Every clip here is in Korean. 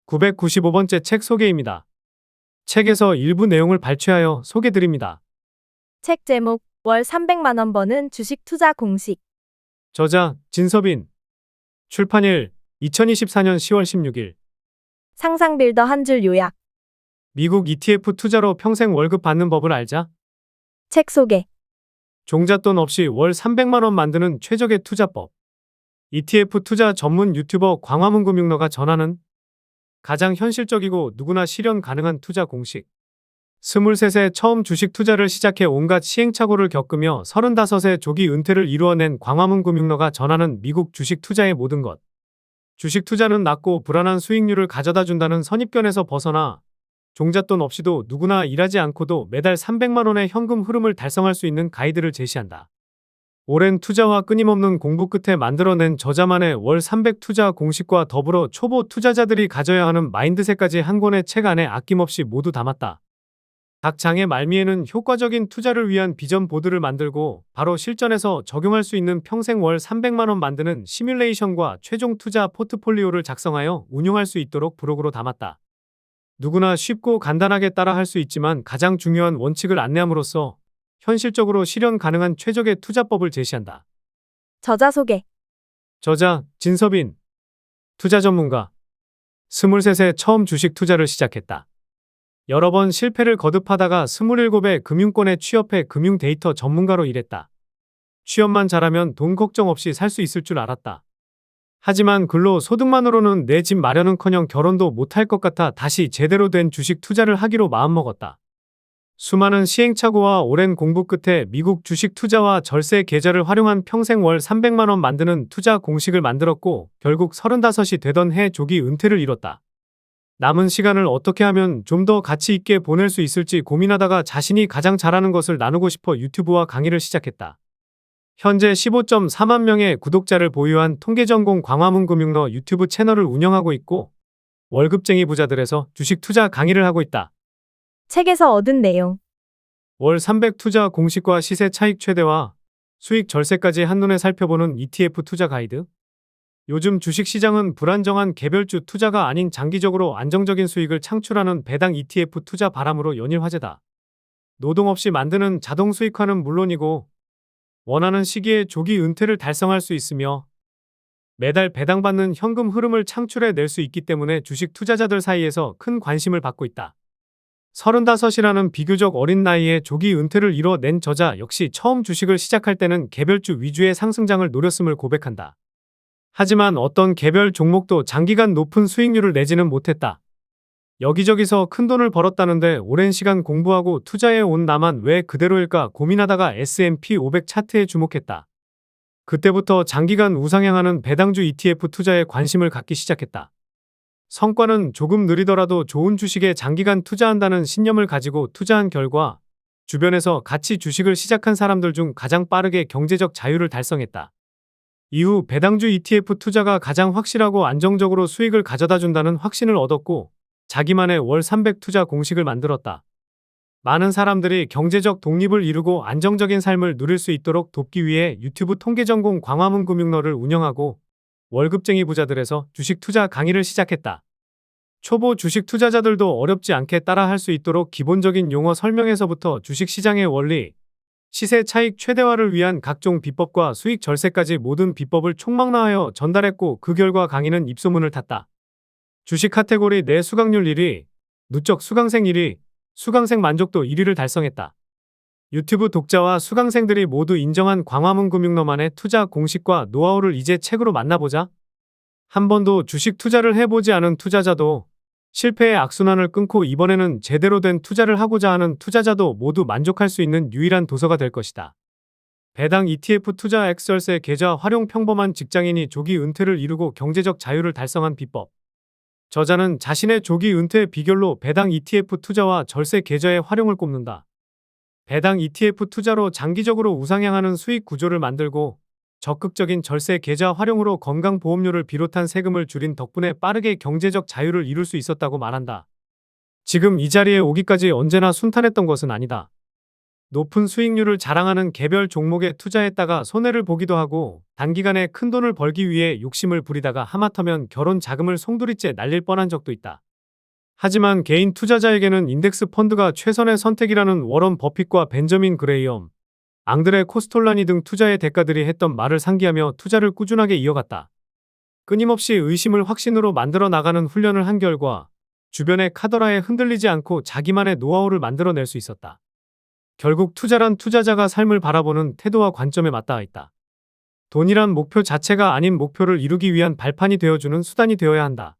995번째 책 소개입니다. 책에서 일부 내용을 발췌하여 소개드립니다. 책 제목, 월 300만 원 버는 주식 투자 공식. 저자, 진서빈. 출판일, 2024년 10월 16일. 상상 빌더 한 줄 요약. 미국 ETF 투자로 평생 월급 받는 법을 알자. 책 소개. 종잣돈 없이 월 300만 원 만드는 최적의 투자법. ETF 투자 전문 유튜버 광화문금융너가 전하는 가장 현실적이고 누구나 실현 가능한 투자 공식. 23세 처음 주식 투자를 시작해 온갖 시행착오를 겪으며 35세 조기 은퇴를 이루어낸 광화문금융너가 전하는 미국 주식 투자의 모든 것. 주식 투자는 낮고 불안한 수익률을 가져다 준다는 선입견에서 벗어나 종잣돈 없이도 누구나 일하지 않고도 매달 300만 원의 현금 흐름을 달성할 수 있는 가이드를 제시한다. 오랜 투자와 끊임없는 공부 끝에 만들어낸 저자만의 월 300 투자 공식과 더불어 초보 투자자들이 가져야 하는 마인드셋까지 한 권의 책 안에 아낌없이 모두 담았다. 각 장의 말미에는 효과적인 투자를 위한 비전 보드를 만들고 바로 실전에서 적용할 수 있는 평생 월 300만 원 만드는 시뮬레이션과 최종 투자 포트폴리오를 작성하여 운용할 수 있도록 부록으로 담았다. 누구나 쉽고 간단하게 따라 할 수 있지만 가장 중요한 원칙을 안내함으로써 현실적으로 실현 가능한 최적의 투자법을 제시한다. 저자 소개. 저자, 진서빈. 투자 전문가. 23세 처음 주식 투자를 시작했다. 여러 번 실패를 거듭하다가 27에 금융권에 취업해 금융 데이터 전문가로 일했다. 취업만 잘하면 돈 걱정 없이 살 수 있을 줄 알았다. 하지만 근로 소득만으로는 내 집 마련은커녕 결혼도 못할 것 같아 다시 제대로 된 주식 투자를 하기로 마음먹었다. 수많은 시행착오와 오랜 공부 끝에 미국 주식 투자와 절세 계좌를 활용한 평생 월 300만 원 만드는 투자 공식을 만들었고 결국 35이 되던 해 조기 은퇴를 이뤘다. 남은 시간을 어떻게 하면 좀 더 가치 있게 보낼 수 있을지 고민하다가 자신이 가장 잘하는 것을 나누고 싶어 유튜브와 강의를 시작했다. 현재 15.4만 명의 구독자를 보유한 통계전공 광화문금융너 유튜브 채널을 운영하고 있고 월급쟁이 부자들에서 주식 투자 강의를 하고 있다. 책에서 얻은 내용. 월 300 투자 공식과 시세 차익 최대화, 수익 절세까지 한눈에 살펴보는 ETF 투자 가이드. 요즘 주식시장은 불안정한 개별주 투자가 아닌 장기적으로 안정적인 수익을 창출하는 배당 ETF 투자 바람으로 연일 화제다. 노동 없이 만드는 자동 수익화는 물론이고 원하는 시기에 조기 은퇴를 달성할 수 있으며 매달 배당받는 현금 흐름을 창출해 낼 수 있기 때문에 주식 투자자들 사이에서 큰 관심을 받고 있다. 35이라는 비교적 어린 나이에 조기 은퇴를 이뤄낸 저자 역시 처음 주식을 시작할 때는 개별주 위주의 상승장을 노렸음을 고백한다. 하지만 어떤 개별 종목도 장기간 높은 수익률을 내지는 못했다. 여기저기서 큰돈을 벌었다는데 오랜 시간 공부하고 투자해 온 나만 왜 그대로일까 고민하다가 S&P 500 차트에 주목했다. 그때부터 장기간 우상향하는 배당주 ETF 투자에 관심을 갖기 시작했다. 성과는 조금 느리더라도 좋은 주식에 장기간 투자한다는 신념을 가지고 투자한 결과 주변에서 같이 주식을 시작한 사람들 중 가장 빠르게 경제적 자유를 달성했다. 이후 배당주 ETF 투자가 가장 확실하고 안정적으로 수익을 가져다 준다는 확신을 얻었고 자기만의 월 300 투자 공식을 만들었다. 많은 사람들이 경제적 독립을 이루고 안정적인 삶을 누릴 수 있도록 돕기 위해 유튜브 통계전공 광화문금융너를 운영하고 월급쟁이 부자들에서 주식 투자 강의를 시작했다. 초보 주식 투자자들도 어렵지 않게 따라 할 수 있도록 기본적인 용어 설명에서부터 주식시장의 원리, 시세 차익 최대화를 위한 각종 비법과 수익 절세까지 모든 비법을 총망라하여 전달했고 그 결과 강의는 입소문을 탔다. 주식 카테고리 내 수강률 1위, 누적 수강생 1위, 수강생 만족도 1위를 달성했다. 유튜브 독자와 수강생들이 모두 인정한 광화문금융너만의 투자 공식과 노하우를 이제 책으로 만나보자. 한 번도 주식 투자를 해보지 않은 투자자도 실패의 악순환을 끊고 이번에는 제대로 된 투자를 하고자 하는 투자자도 모두 만족할 수 있는 유일한 도서가 될 것이다. 배당 ETF 투자 엑셀세 계좌 활용 평범한 직장인이 조기 은퇴를 이루고 경제적 자유를 달성한 비법. 저자는 자신의 조기 은퇴 비결로 배당 ETF 투자와 절세 계좌의 활용을 꼽는다. 배당 ETF 투자로 장기적으로 우상향하는 수익 구조를 만들고 적극적인 절세 계좌 활용으로 건강보험료를 비롯한 세금을 줄인 덕분에 빠르게 경제적 자유를 이룰 수 있었다고 말한다. 지금 이 자리에 오기까지 언제나 순탄했던 것은 아니다. 높은 수익률을 자랑하는 개별 종목에 투자했다가 손해를 보기도 하고 단기간에 큰 돈을 벌기 위해 욕심을 부리다가 하마터면 결혼 자금을 송두리째 날릴 뻔한 적도 있다. 하지만 개인 투자자에게는 인덱스 펀드가 최선의 선택이라는 워런 버핏과 벤저민 그레이엄, 앙드레 코스톨라니 등 투자의 대가들이 했던 말을 상기하며 투자를 꾸준하게 이어갔다. 끊임없이 의심을 확신으로 만들어 나가는 훈련을 한 결과 주변의 카더라에 흔들리지 않고 자기만의 노하우를 만들어낼 수 있었다. 결국 투자란 투자자가 삶을 바라보는 태도와 관점에 맞닿아 있다. 돈이란 목표 자체가 아닌 목표를 이루기 위한 발판이 되어주는 수단이 되어야 한다.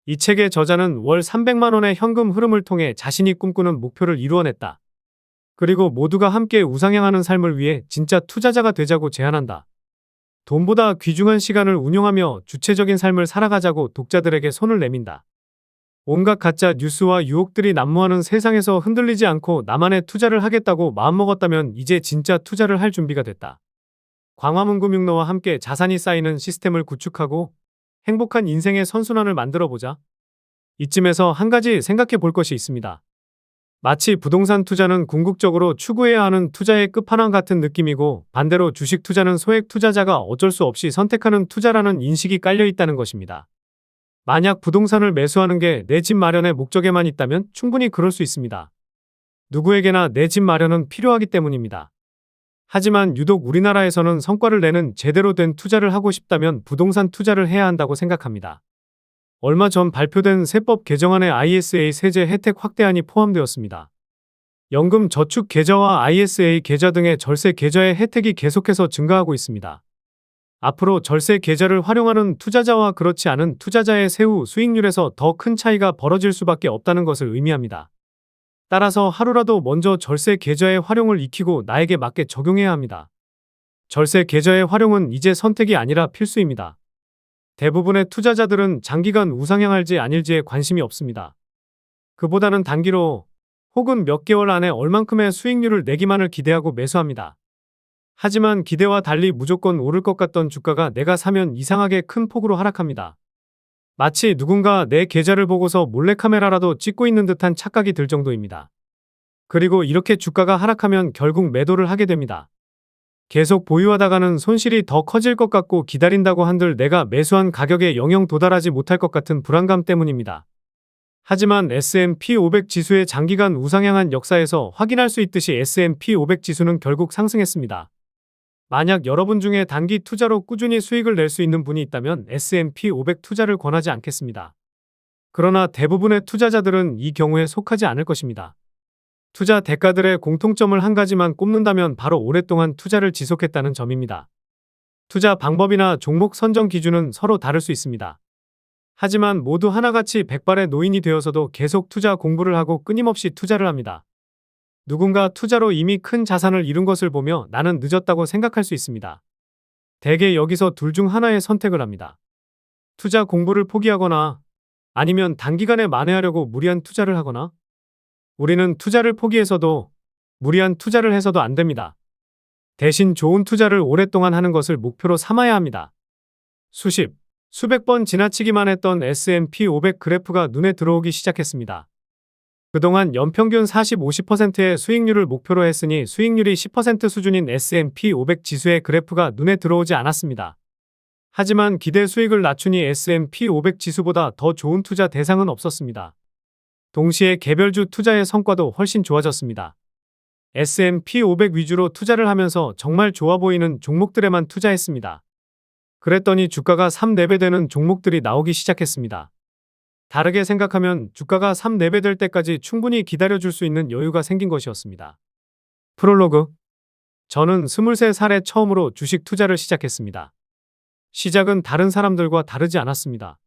이 책의 저자는 월 300만 원의 현금 흐름을 통해 자신이 꿈꾸는 목표를 이루어냈다. 그리고 모두가 함께 우상향하는 삶을 위해 진짜 투자자가 되자고 제안한다. 돈보다 귀중한 시간을 운용하며 주체적인 삶을 살아가자고 독자들에게 손을 내민다. 온갖 가짜 뉴스와 유혹들이 난무하는 세상에서 흔들리지 않고 나만의 투자를 하겠다고 마음먹었다면 이제 진짜 투자를 할 준비가 됐다. 광화문금융로와 함께 자산이 쌓이는 시스템을 구축하고 행복한 인생의 선순환을 만들어보자. 이쯤에서 한 가지 생각해 볼 것이 있습니다. 마치 부동산 투자는 궁극적으로 추구해야 하는 투자의 끝판왕 같은 느낌이고 반대로 주식 투자는 소액 투자자가 어쩔 수 없이 선택하는 투자라는 인식이 깔려 있다는 것입니다. 만약 부동산을 매수하는 게 내 집 마련의 목적에만 있다면 충분히 그럴 수 있습니다. 누구에게나 내 집 마련은 필요하기 때문입니다. 하지만 유독 우리나라에서는 성과를 내는 제대로 된 투자를 하고 싶다면 부동산 투자를 해야 한다고 생각합니다. 얼마 전 발표된 세법 개정안에 ISA 세제 혜택 확대안이 포함되었습니다. 연금 저축 계좌와 ISA 계좌 등의 절세 계좌의 혜택이 계속해서 증가하고 있습니다. 앞으로 절세 계좌를 활용하는 투자자와 그렇지 않은 투자자의 세후 수익률에서 더 큰 차이가 벌어질 수밖에 없다는 것을 의미합니다. 따라서 하루라도 먼저 절세 계좌의 활용을 익히고 나에게 맞게 적용해야 합니다. 절세 계좌의 활용은 이제 선택이 아니라 필수입니다. 대부분의 투자자들은 장기간 우상향할지 아닐지에 관심이 없습니다. 그보다는 단기로 혹은 몇 개월 안에 얼만큼의 수익률을 내기만을 기대하고 매수합니다. 하지만 기대와 달리 무조건 오를 것 같던 주가가 내가 사면 이상하게 큰 폭으로 하락합니다. 마치 누군가 내 계좌를 보고서 몰래카메라라도 찍고 있는 듯한 착각이 들 정도입니다. 그리고 이렇게 주가가 하락하면 결국 매도를 하게 됩니다. 계속 보유하다가는 손실이 더 커질 것 같고 기다린다고 한들 내가 매수한 가격에 영영 도달하지 못할 것 같은 불안감 때문입니다. 하지만 S&P 500 지수의 장기간 우상향한 역사에서 확인할 수 있듯이 S&P 500 지수는 결국 상승했습니다. 만약 여러분 중에 단기 투자로 꾸준히 수익을 낼 수 있는 분이 있다면 S&P 500 투자를 권하지 않겠습니다. 그러나 대부분의 투자자들은 이 경우에 속하지 않을 것입니다. 투자 대가들의 공통점을 한 가지만 꼽는다면 바로 오랫동안 투자를 지속했다는 점입니다. 투자 방법이나 종목 선정 기준은 서로 다를 수 있습니다. 하지만 모두 하나같이 백발의 노인이 되어서도 계속 투자 공부를 하고 끊임없이 투자를 합니다. 누군가 투자로 이미 큰 자산을 이룬 것을 보며 나는 늦었다고 생각할 수 있습니다. 대개 여기서 둘 중 하나의 선택을 합니다. 투자 공부를 포기하거나 아니면 단기간에 만회하려고 무리한 투자를 하거나. 우리는 투자를 포기해서도 무리한 투자를 해서도 안 됩니다. 대신 좋은 투자를 오랫동안 하는 것을 목표로 삼아야 합니다. 수백 번 지나치기만 했던 S&P 500 그래프가 눈에 들어오기 시작했습니다. 그동안 연평균 40-50%의 수익률을 목표로 했으니 수익률이 10% 수준인 S&P 500 지수의 그래프가 눈에 들어오지 않았습니다. 하지만 기대 수익을 낮추니 S&P 500 지수보다 더 좋은 투자 대상은 없었습니다. 동시에 개별주 투자의 성과도 훨씬 좋아졌습니다. S&P 500 위주로 투자를 하면서 정말 좋아 보이는 종목들에만 투자했습니다. 그랬더니 주가가 3, 4배 되는 종목들이 나오기 시작했습니다. 다르게 생각하면 주가가 3, 4배 될 때까지 충분히 기다려줄 수 있는 여유가 생긴 것이었습니다. 프롤로그. 저는 23살에 처음으로 주식 투자를 시작했습니다. 시작은 다른 사람들과 다르지 않았습니다.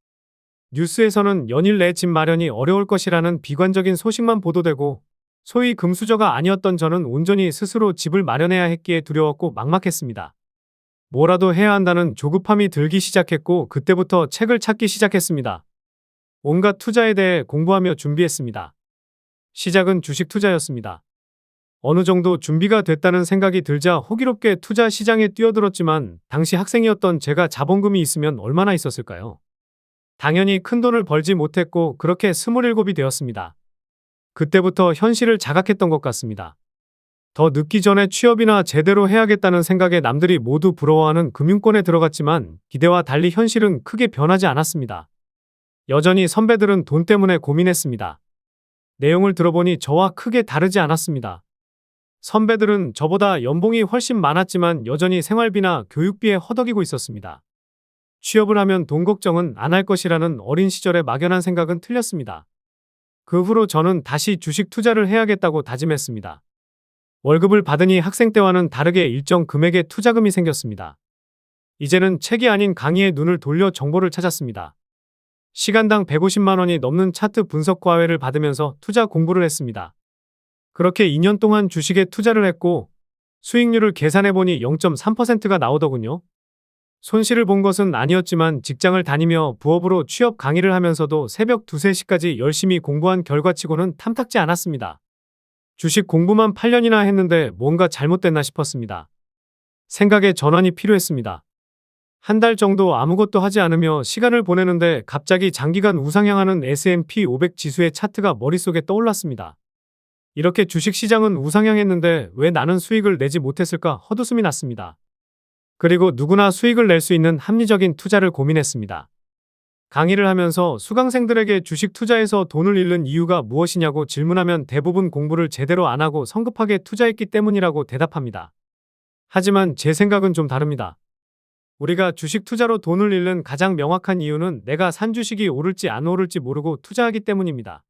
뉴스에서는 연일 내 집 마련이 어려울 것이라는 비관적인 소식만 보도되고 소위 금수저가 아니었던 저는 온전히 스스로 집을 마련해야 했기에 두려웠고 막막했습니다. 뭐라도 해야 한다는 조급함이 들기 시작했고 그때부터 책을 찾기 시작했습니다. 온갖 투자에 대해 공부하며 준비했습니다. 시작은 주식 투자였습니다. 어느 정도 준비가 됐다는 생각이 들자 호기롭게 투자 시장에 뛰어들었지만 당시 학생이었던 제가 자본금이 있으면 얼마나 있었을까요? 당연히 큰 돈을 벌지 못했고 그렇게 27이 되었습니다. 그때부터 현실을 자각했던 것 같습니다. 더 늦기 전에 취업이나 제대로 해야겠다는 생각에 남들이 모두 부러워하는 금융권에 들어갔지만 기대와 달리 현실은 크게 변하지 않았습니다. 여전히 선배들은 돈 때문에 고민했습니다. 내용을 들어보니 저와 크게 다르지 않았습니다. 선배들은 저보다 연봉이 훨씬 많았지만 여전히 생활비나 교육비에 허덕이고 있었습니다. 취업을 하면 돈 걱정은 안 할 것이라는 어린 시절의 막연한 생각은 틀렸습니다. 그 후로 저는 다시 주식 투자를 해야겠다고 다짐했습니다. 월급을 받으니 학생 때와는 다르게 일정 금액의 투자금이 생겼습니다. 이제는 책이 아닌 강의에 눈을 돌려 정보를 찾았습니다. 시간당 150만 원이 넘는 차트 분석 과외를 받으면서 투자 공부를 했습니다. 그렇게 2년 동안 주식에 투자를 했고 수익률을 계산해보니 0.3%가 나오더군요. 손실을 본 것은 아니었지만 직장을 다니며 부업으로 취업 강의를 하면서도 새벽 2, 3시까지 열심히 공부한 결과치고는 탐탁지 않았습니다. 주식 공부만 8년이나 했는데 뭔가 잘못됐나 싶었습니다. 생각의 전환이 필요했습니다. 한 달 정도 아무것도 하지 않으며 시간을 보내는데 갑자기 장기간 우상향하는 S&P 500 지수의 차트가 머릿속에 떠올랐습니다. 이렇게 주식시장은 우상향했는데 왜 나는 수익을 내지 못했을까 헛웃음이 났습니다. 그리고 누구나 수익을 낼 수 있는 합리적인 투자를 고민했습니다. 강의를 하면서 수강생들에게 주식 투자에서 돈을 잃는 이유가 무엇이냐고 질문하면 대부분 공부를 제대로 안 하고 성급하게 투자했기 때문이라고 대답합니다. 하지만 제 생각은 좀 다릅니다. 우리가 주식 투자로 돈을 잃는 가장 명확한 이유는 내가 산 주식이 오를지 안 오를지 모르고 투자하기 때문입니다.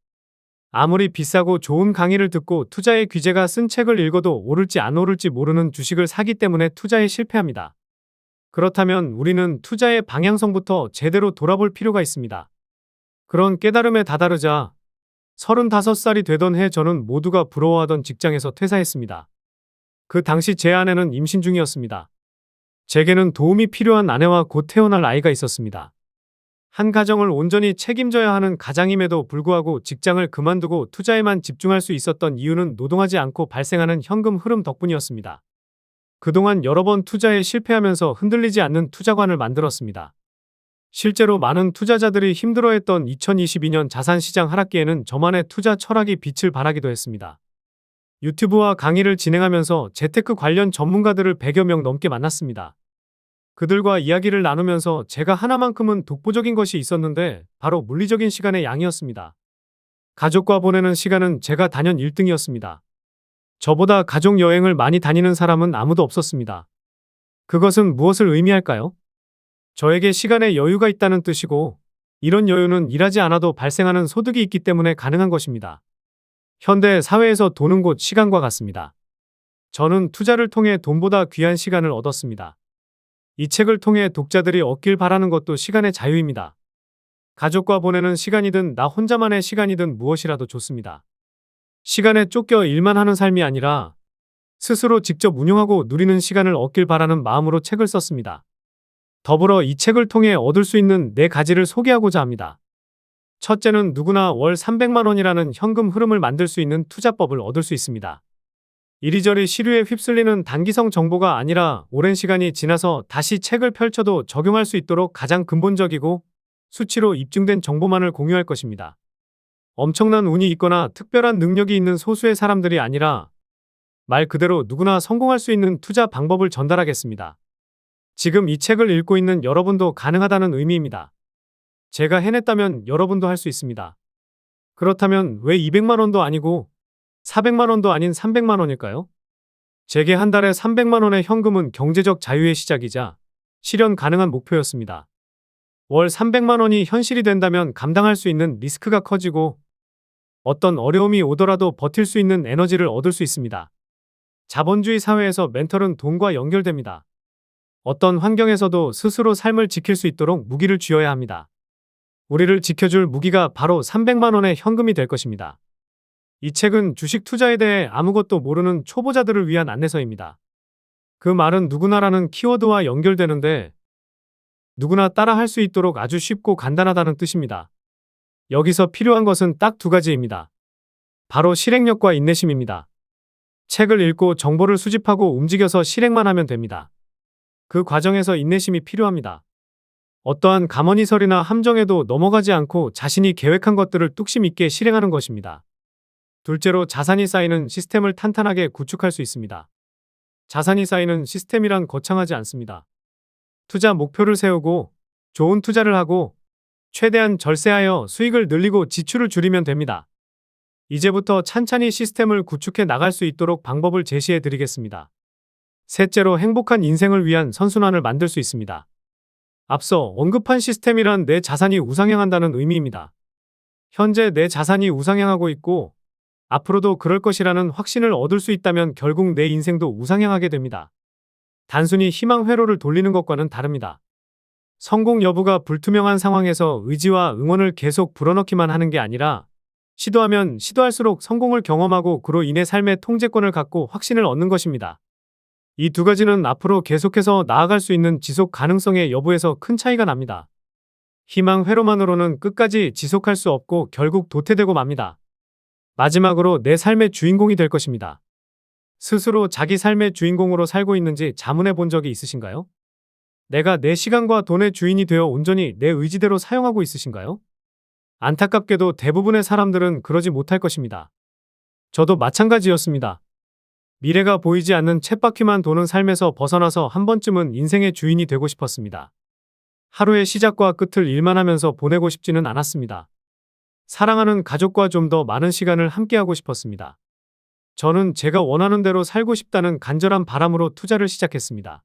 아무리 비싸고 좋은 강의를 듣고 투자의 귀재가 쓴 책을 읽어도 오를지 안 오를지 모르는 주식을 사기 때문에 투자에 실패합니다. 그렇다면 우리는 투자의 방향성부터 제대로 돌아볼 필요가 있습니다. 그런 깨달음에 다다르자 35살이 되던 해 저는 모두가 부러워하던 직장에서 퇴사했습니다. 그 당시 제 아내는 임신 중이었습니다. 제게는 도움이 필요한 아내와 곧 태어날 아이가 있었습니다. 한 가정을 온전히 책임져야 하는 가장임에도 불구하고 직장을 그만두고 투자에만 집중할 수 있었던 이유는 노동하지 않고 발생하는 현금 흐름 덕분이었습니다. 그동안 여러 번 투자에 실패하면서 흔들리지 않는 투자관을 만들었습니다. 실제로 많은 투자자들이 힘들어했던 2022년 자산시장 하락기에는 저만의 투자 철학이 빛을 발하기도 했습니다. 유튜브와 강의를 진행하면서 재테크 관련 전문가들을 100여 명 넘게 만났습니다. 그들과 이야기를 나누면서 제가 하나만큼은 독보적인 것이 있었는데 바로 물리적인 시간의 양이었습니다. 가족과 보내는 시간은 제가 단연 1등이었습니다. 저보다 가족 여행을 많이 다니는 사람은 아무도 없었습니다. 그것은 무엇을 의미할까요? 저에게 시간의 여유가 있다는 뜻이고 이런 여유는 일하지 않아도 발생하는 소득이 있기 때문에 가능한 것입니다. 현대 사회에서 돈은 곧 시간과 같습니다. 저는 투자를 통해 돈보다 귀한 시간을 얻었습니다. 이 책을 통해 독자들이 얻길 바라는 것도 시간의 자유입니다. 가족과 보내는 시간이든 나 혼자만의 시간이든 무엇이라도 좋습니다. 시간에 쫓겨 일만 하는 삶이 아니라 스스로 직접 운용하고 누리는 시간을 얻길 바라는 마음으로 책을 썼습니다. 더불어 이 책을 통해 얻을 수 있는 4가지를 소개하고자 합니다. 첫째는 누구나 월 300만 원이라는 현금 흐름을 만들 수 있는 투자법을 얻을 수 있습니다. 이리저리 시류에 휩쓸리는 단기성 정보가 아니라 오랜 시간이 지나서 다시 책을 펼쳐도 적용할 수 있도록 가장 근본적이고 수치로 입증된 정보만을 공유할 것입니다. 엄청난 운이 있거나 특별한 능력이 있는 소수의 사람들이 아니라 말 그대로 누구나 성공할 수 있는 투자 방법을 전달하겠습니다. 지금 이 책을 읽고 있는 여러분도 가능하다는 의미입니다. 제가 해냈다면 여러분도 할 수 있습니다. 그렇다면 왜 200만 원도 아니고 400만 원도 아닌 300만 원일까요? 제게 한 달에 300만 원의 현금은 경제적 자유의 시작이자 실현 가능한 목표였습니다. 월 300만 원이 현실이 된다면 감당할 수 있는 리스크가 커지고 어떤 어려움이 오더라도 버틸 수 있는 에너지를 얻을 수 있습니다. 자본주의 사회에서 멘털은 돈과 연결됩니다. 어떤 환경에서도 스스로 삶을 지킬 수 있도록 무기를 쥐어야 합니다. 우리를 지켜줄 무기가 바로 300만 원의 현금이 될 것입니다. 이 책은 주식 투자에 대해 아무것도 모르는 초보자들을 위한 안내서입니다. 그 말은 누구나라는 키워드와 연결되는데 누구나 따라 할 수 있도록 아주 쉽고 간단하다는 뜻입니다. 여기서 필요한 것은 딱 2가지입니다. 바로 실행력과 인내심입니다. 책을 읽고 정보를 수집하고 움직여서 실행만 하면 됩니다. 그 과정에서 인내심이 필요합니다. 어떠한 가머니설이나 함정에도 넘어가지 않고 자신이 계획한 것들을 뚝심 있게 실행하는 것입니다. 둘째로 자산이 쌓이는 시스템을 탄탄하게 구축할 수 있습니다. 자산이 쌓이는 시스템이란 거창하지 않습니다. 투자 목표를 세우고 좋은 투자를 하고 최대한 절세하여 수익을 늘리고 지출을 줄이면 됩니다. 이제부터 찬찬히 시스템을 구축해 나갈 수 있도록 방법을 제시해 드리겠습니다. 셋째로 행복한 인생을 위한 선순환을 만들 수 있습니다. 앞서 언급한 시스템이란 내 자산이 우상향한다는 의미입니다. 현재 내 자산이 우상향하고 있고 앞으로도 그럴 것이라는 확신을 얻을 수 있다면 결국 내 인생도 우상향하게 됩니다. 단순히 희망 회로를 돌리는 것과는 다릅니다. 성공 여부가 불투명한 상황에서 의지와 응원을 계속 불어넣기만 하는 게 아니라 시도하면 시도할수록 성공을 경험하고 그로 인해 삶의 통제권을 갖고 확신을 얻는 것입니다. 이 두 가지는 앞으로 계속해서 나아갈 수 있는 지속 가능성의 여부에서 큰 차이가 납니다. 희망 회로만으로는 끝까지 지속할 수 없고 결국 도태되고 맙니다. 마지막으로 내 삶의 주인공이 될 것입니다. 스스로 자기 삶의 주인공으로 살고 있는지 자문해 본 적이 있으신가요? 내가 내 시간과 돈의 주인이 되어 온전히 내 의지대로 사용하고 있으신가요? 안타깝게도 대부분의 사람들은 그러지 못할 것입니다. 저도 마찬가지였습니다. 미래가 보이지 않는 쳇바퀴만 도는 삶에서 벗어나서 한 번쯤은 인생의 주인이 되고 싶었습니다. 하루의 시작과 끝을 일만 하면서 보내고 싶지는 않았습니다. 사랑하는 가족과 좀 더 많은 시간을 함께하고 싶었습니다. 저는 제가 원하는 대로 살고 싶다는 간절한 바람으로 투자를 시작했습니다.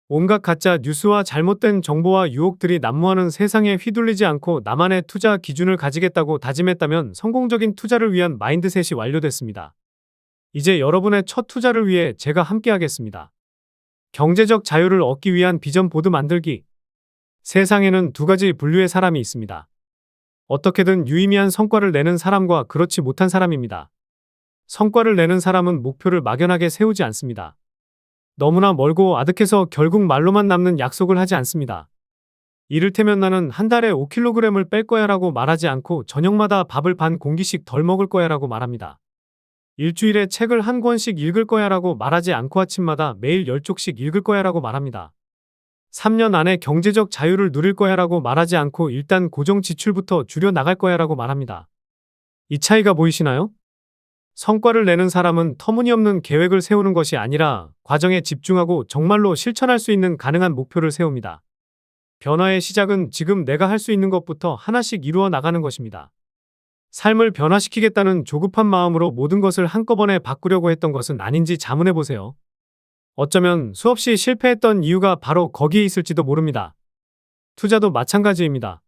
온갖 가짜 뉴스와 잘못된 정보와 유혹들이 난무하는 세상에 휘둘리지 않고 나만의 투자 기준을 가지겠다고 다짐했다면 성공적인 투자를 위한 마인드셋이 완료됐습니다. 이제 여러분의 첫 투자를 위해 제가 함께하겠습니다. 경제적 자유를 얻기 위한 비전 보드 만들기. 세상에는 두 가지 분류의 사람이 있습니다. 어떻게든 유의미한 성과를 내는 사람과 그렇지 못한 사람입니다. 성과를 내는 사람은 목표를 막연하게 세우지 않습니다. 너무나 멀고 아득해서 결국 말로만 남는 약속을 하지 않습니다. 이를테면 나는 한 달에 5kg을 뺄 거야 라고 말하지 않고 저녁마다 밥을 반 공기씩 덜 먹을 거야 라고 말합니다. 일주일에 책을 한 권씩 읽을 거야 라고 말하지 않고 아침마다 매일 10쪽씩 읽을 거야 라고 말합니다. 3년 안에 경제적 자유를 누릴 거야 라고 말하지 않고 일단 고정 지출부터 줄여 나갈 거야 라고 말합니다. 이 차이가 보이시나요? 성과를 내는 사람은 터무니없는 계획을 세우는 것이 아니라 과정에 집중하고 정말로 실천할 수 있는 가능한 목표를 세웁니다. 변화의 시작은 지금 내가 할 수 있는 것부터 하나씩 이루어 나가는 것입니다. 삶을 변화시키겠다는 조급한 마음으로 모든 것을 한꺼번에 바꾸려고 했던 것은 아닌지 자문해 보세요. 어쩌면 수없이 실패했던 이유가 바로 거기에 있을지도 모릅니다. 투자도 마찬가지입니다.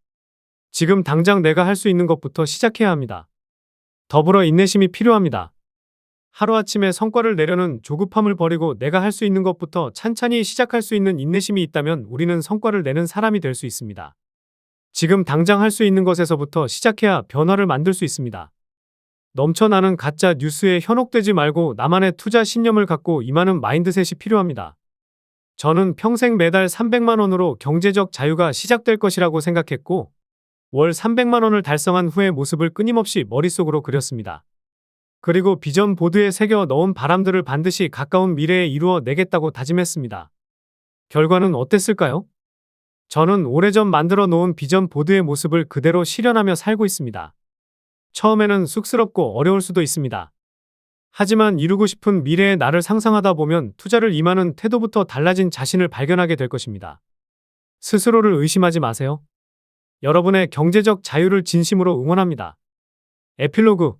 지금 당장 내가 할 수 있는 것부터 시작해야 합니다. 더불어 인내심이 필요합니다. 하루아침에 성과를 내려는 조급함을 버리고 내가 할 수 있는 것부터 찬찬히 시작할 수 있는 인내심이 있다면 우리는 성과를 내는 사람이 될 수 있습니다. 지금 당장 할 수 있는 것에서부터 시작해야 변화를 만들 수 있습니다. 넘쳐나는 가짜 뉴스에 현혹되지 말고 나만의 투자 신념을 갖고 임하는 마인드셋이 필요합니다. 저는 평생 매달 300만 원으로 경제적 자유가 시작될 것이라고 생각했고 월 300만 원을 달성한 후의 모습을 끊임없이 머릿속으로 그렸습니다. 그리고 비전 보드에 새겨 넣은 바람들을 반드시 가까운 미래에 이루어 내겠다고 다짐했습니다. 결과는 어땠을까요? 저는 오래전 만들어 놓은 비전 보드의 모습을 그대로 실현하며 살고 있습니다. 처음에는 쑥스럽고 어려울 수도 있습니다. 하지만 이루고 싶은 미래의 나를 상상하다 보면 투자를 임하는 태도부터 달라진 자신을 발견하게 될 것입니다. 스스로를 의심하지 마세요. 여러분의 경제적 자유를 진심으로 응원합니다. 에필로그.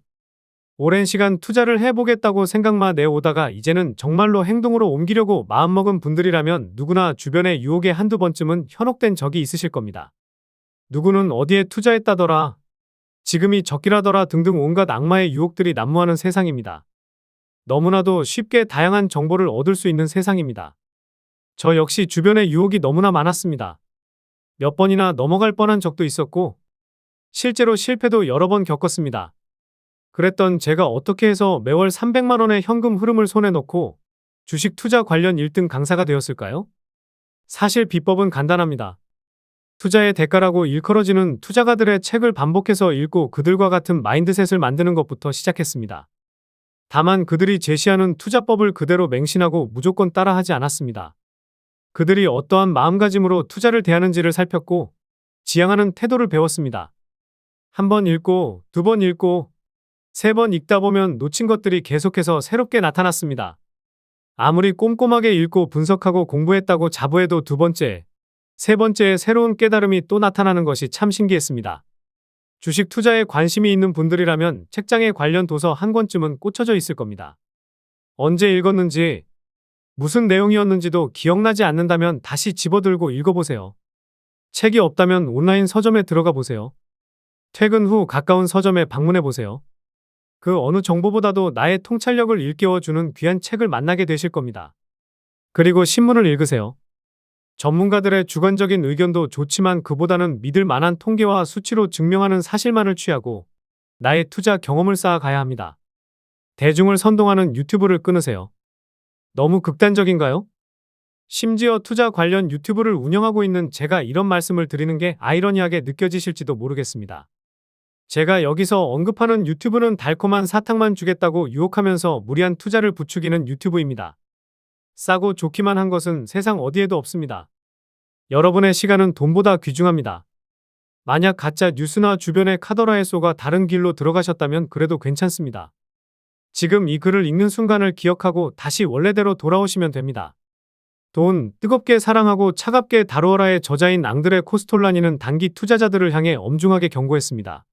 오랜 시간 투자를 해보겠다고 생각만 내오다가 이제는 정말로 행동으로 옮기려고 마음먹은 분들이라면 누구나 주변의 유혹에 한두 번쯤은 현혹된 적이 있으실 겁니다. 누구는 어디에 투자했다더라, 지금이 적기라더라 등등 온갖 악마의 유혹들이 난무하는 세상입니다. 너무나도 쉽게 다양한 정보를 얻을 수 있는 세상입니다. 저 역시 주변에 유혹이 너무나 많았습니다. 몇 번이나 넘어갈 뻔한 적도 있었고 실제로 실패도 여러 번 겪었습니다. 그랬던 제가 어떻게 해서 매월 300만 원의 현금 흐름을 손에 넣고 주식 투자 관련 1등 강사가 되었을까요? 사실 비법은 간단합니다. 투자의 대가라고 일컬어지는 투자가들의 책을 반복해서 읽고 그들과 같은 마인드셋을 만드는 것부터 시작했습니다. 다만 그들이 제시하는 투자법을 그대로 맹신하고 무조건 따라하지 않았습니다. 그들이 어떠한 마음가짐으로 투자를 대하는지를 살폈고 지향하는 태도를 배웠습니다. 한 번 읽고, 두 번 읽고, 3번 읽다 보면 놓친 것들이 계속해서 새롭게 나타났습니다. 아무리 꼼꼼하게 읽고 분석하고 공부했다고 자부해도 두 번째, 세 번째에 새로운 깨달음이 또 나타나는 것이 참 신기했습니다. 주식 투자에 관심이 있는 분들이라면 책장에 관련 도서 한 권쯤은 꽂혀져 있을 겁니다. 언제 읽었는지, 무슨 내용이었는지도 기억나지 않는다면 다시 집어들고 읽어보세요. 책이 없다면 온라인 서점에 들어가 보세요. 퇴근 후 가까운 서점에 방문해 보세요. 그 어느 정보보다도 나의 통찰력을 일깨워주는 귀한 책을 만나게 되실 겁니다. 그리고 신문을 읽으세요. 전문가들의 주관적인 의견도 좋지만 그보다는 믿을 만한 통계와 수치로 증명하는 사실만을 취하고 나의 투자 경험을 쌓아가야 합니다. 대중을 선동하는 유튜브를 끊으세요. 너무 극단적인가요? 심지어 투자 관련 유튜브를 운영하고 있는 제가 이런 말씀을 드리는 게 아이러니하게 느껴지실지도 모르겠습니다. 제가 여기서 언급하는 유튜브는 달콤한 사탕만 주겠다고 유혹하면서 무리한 투자를 부추기는 유튜브입니다. 싸고 좋기만 한 것은 세상 어디에도 없습니다. 여러분의 시간은 돈보다 귀중합니다. 만약 가짜 뉴스나 주변의 카더라에 쏘가 다른 길로 들어가셨다면 그래도 괜찮습니다. 지금 이 글을 읽는 순간을 기억하고 다시 원래대로 돌아오시면 됩니다. 돈, 뜨겁게 사랑하고 차갑게 다루어라의 저자인 앙드레 코스톨라니는 단기 투자자들을 향해 엄중하게 경고했습니다.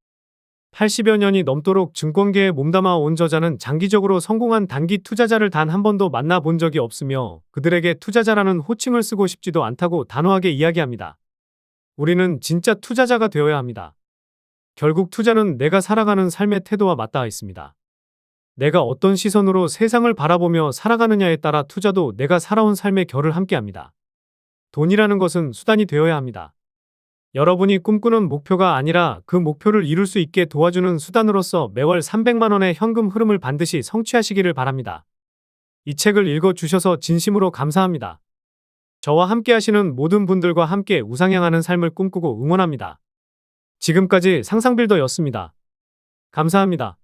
80여 년이 넘도록 증권계에 몸담아 온 저자는 장기적으로 성공한 단기 투자자를 단 한 번도 만나본 적이 없으며 그들에게 투자자라는 호칭을 쓰고 싶지도 않다고 단호하게 이야기합니다. 우리는 진짜 투자자가 되어야 합니다. 결국 투자는 내가 살아가는 삶의 태도와 맞닿아 있습니다. 내가 어떤 시선으로 세상을 바라보며 살아가느냐에 따라 투자도 내가 살아온 삶의 결을 함께합니다. 돈이라는 것은 수단이 되어야 합니다. 여러분이 꿈꾸는 목표가 아니라 그 목표를 이룰 수 있게 도와주는 수단으로서 매월 300만 원의 현금 흐름을 반드시 성취하시기를 바랍니다. 이 책을 읽어주셔서 진심으로 감사합니다. 저와 함께 하시는 모든 분들과 함께 우상향하는 삶을 꿈꾸고 응원합니다. 지금까지 상상빌더였습니다. 감사합니다.